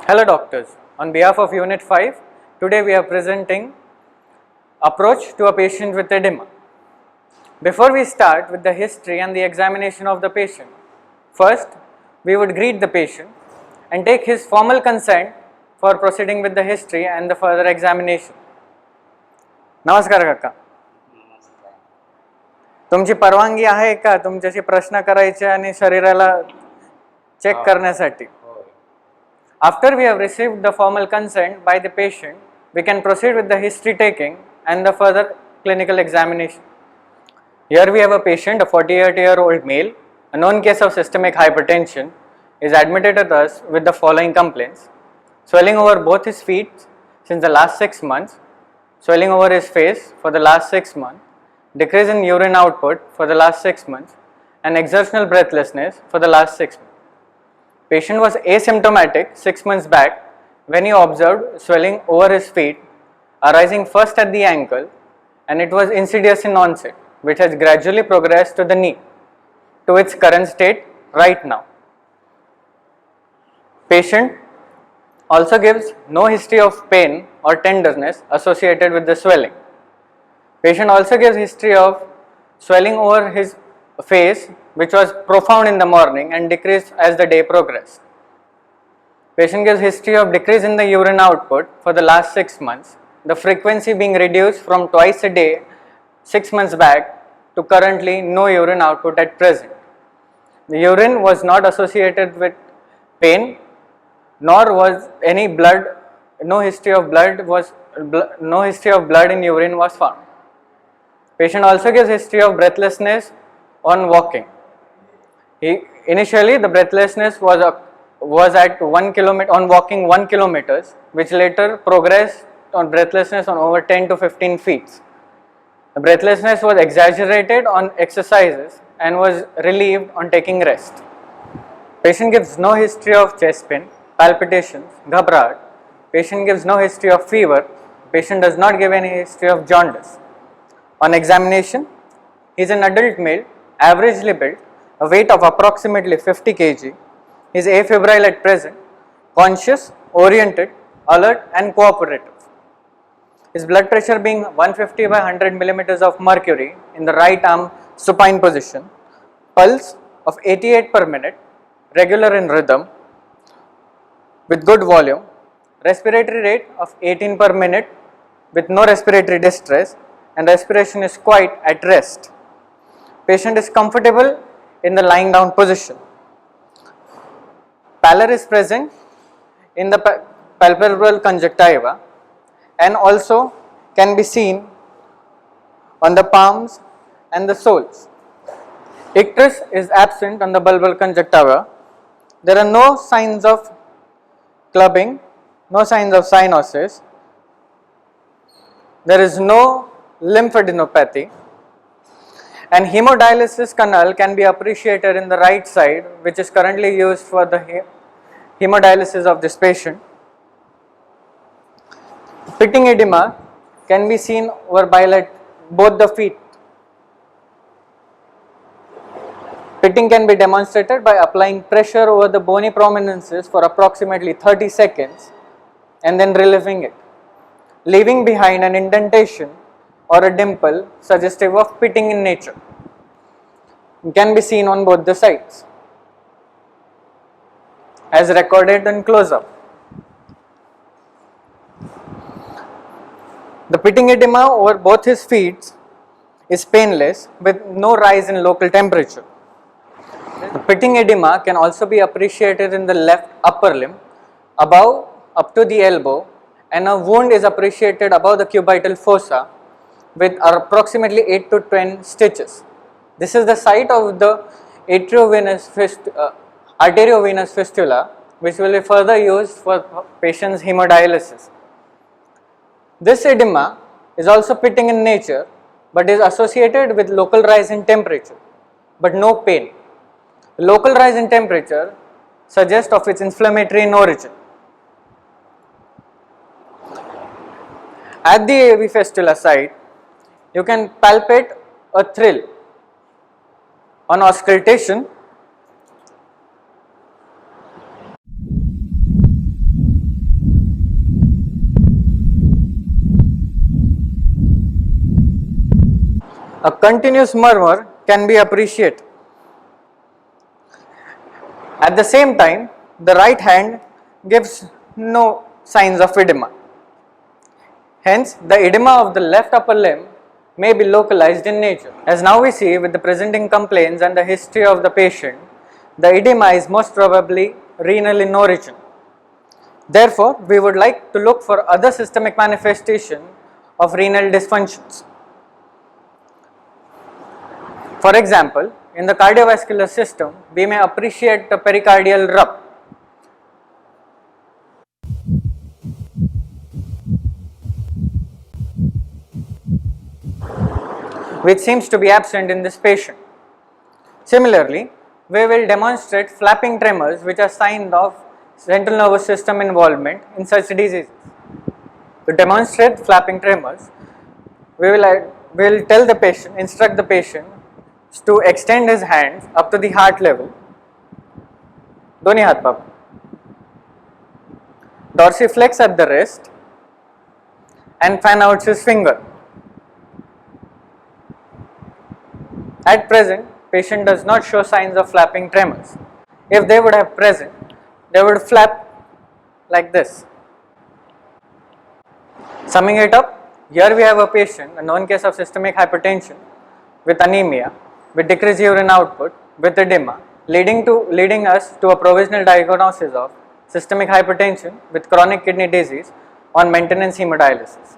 Hello doctors, on behalf of Unit 5, today we are presenting approach to a patient with edema. Before we start with the history and the examination of the patient, first we would greet the patient and take his formal consent for proceeding with the history and the further examination. नमस्कार काका, तुमची परवानगी आहे का तुमच्याशी प्रश्न करायचे आणि शरीराला चेक करण्यासाठी? After we have received the formal consent by the patient, we can proceed with the history taking and the further clinical examination. Here we have a patient, a 48-year-old male, a known case of systemic hypertension, is admitted at us with the following complaints: swelling over both his feet since the last 6 months, swelling over his face for the last 6 months, decrease in urine output for the last 6 months, and exertional breathlessness for the last 6 months. Patient was asymptomatic 6 months back when he observed swelling over his feet arising first at the ankle, and it was insidious in onset, which has gradually progressed to the knee to its current state right now. Patient also gives no history of pain or tenderness associated with the swelling. Patient also gives history of swelling over his face, which was profound in the morning and decreased as the day progressed. Patient gives history of decrease in the urine output for the last 6 months, the frequency being reduced from twice a day 6 months back to currently no urine output at present. The urine was not associated with pain, nor was any blood, no history of blood in urine was found. Patient also gives history of breathlessness on walking. Initially the breathlessness was at 1 kilometer on walking 1 kilometers, which later progressed on breathlessness on over 10 to 15 feet. The breathlessness was exaggerated on exercises and was relieved on taking rest. Patient gives no history of chest pain, palpitations, ghabrat. Patient gives no history of fever. Patient does not give any history of jaundice. On examination, he is an adult male, averagely built, a weight of approximately 50 kg. He is afebrile at present, conscious, oriented, alert and cooperative. His blood pressure being 150 by 100 millimeters of mercury in the right arm supine position, pulse of 88 per minute, regular in rhythm with good volume, respiratory rate of 18 per minute with no respiratory distress, and respiration is quite at rest. Patient is comfortable in the lying down position. Pallor is present in the palpebral conjunctiva and also can be seen on the palms and the soles. Icterus is absent on the bulbar conjunctiva. There are no signs of clubbing, no signs of cyanosis. There is no lymphadenopathy, and hemodialysis canal can be appreciated in the right side, which is currently used for the hemodialysis of this patient. Pitting edema can be seen over both the feet. Pitting can be demonstrated by applying pressure over the bony prominences for approximately 30 seconds and then relieving it, leaving behind an indentation or a dimple suggestive of pitting in nature. It can be seen on both the sides as recorded in close-up. The pitting edema over both his feet is painless with no rise in local temperature. The pitting edema can also be appreciated in the left upper limb above up to the elbow, and a wound is appreciated above the cubital fossa with approximately 8 to 10 stitches. This is the site of the arteriovenous fistula, which will be further used for patient's hemodialysis. This edema is also pitting in nature but is associated with local rise in temperature but no pain. The local rise in temperature suggests of its inflammatory in origin. At the AV fistula site, you can palpate a thrill. On auscultation, A continuous murmur can be appreciated. At the same time, the right hand gives no signs of edema. Hence, the edema of the left upper limb may be localized in nature. As now we see with the presenting complaints and the history of the patient, the edema is most probably renal in origin. Therefore, we would like to look for other systemic manifestation of renal dysfunctions. For example, in the cardiovascular system, we may appreciate the pericardial rub, which seems to be absent in this patient. Similarly, we will demonstrate flapping tremors, which are signs of central nervous system involvement in such diseases. To demonstrate flapping tremors, we will tell the patient, instruct the patient to extend his hands up to the heart level. दोनों हाथ बाबू. Dorsiflex at the wrist and fan out his finger. At present, patient does not show signs of flapping tremors. If they would have present, they would flap like this. Summing it up, here we have a patient, a known case of systemic hypertension with anemia, with decreased urine output, with edema, leading us to a provisional diagnosis of systemic hypertension with chronic kidney disease on maintenance hemodialysis.